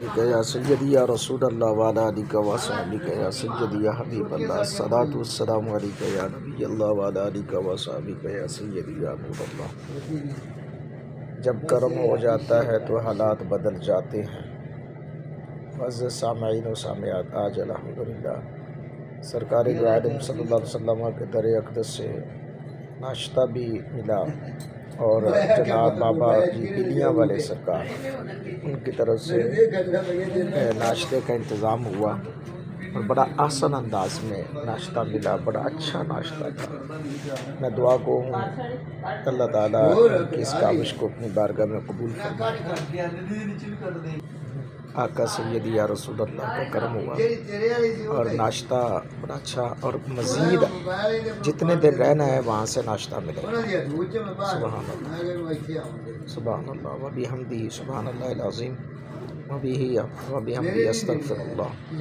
یا سیدی یا رسول اللہ وعلی آلک و صحبک یا سیدی یا حبیب اللہ الصلاۃ والسلام علیک یا نبی اللہ وعلی آلک و صحبک یا سیدی یا نور اللہ۔ جب کرم ہو جاتا ہے تو حالات بدل جاتے ہیں۔ معزز سامعین و سامعات، آج الحمدللہ سرکار دو عالم صلی اللہ علیہ وسلم کے در اقدس سے ناشتہ بھی ملا، اور جناب بابا جی بلیاں والے سرکار ان کی طرف سے ناشتے کا انتظام ہوا، اور بڑا آسان انداز میں ناشتہ ملا، بڑا اچھا ناشتہ تھا۔ میں دعا کو ہوں اللہ تعالیٰ کی اس کاوش کو اپنی بارگاہ میں قبول فرمائے۔ آقا سیدی یا رسول اللہ کا کرم ہوا اور ناشتہ بڑا اچھا، اور مزید جتنے دن رہنا ہے وہاں سے ناشتہ ملے گا۔ سبحان اللہ، سبحان اللہ، وبحمدہ سبحان اللہ العظیم، وبحمدہ استغفر اللہ۔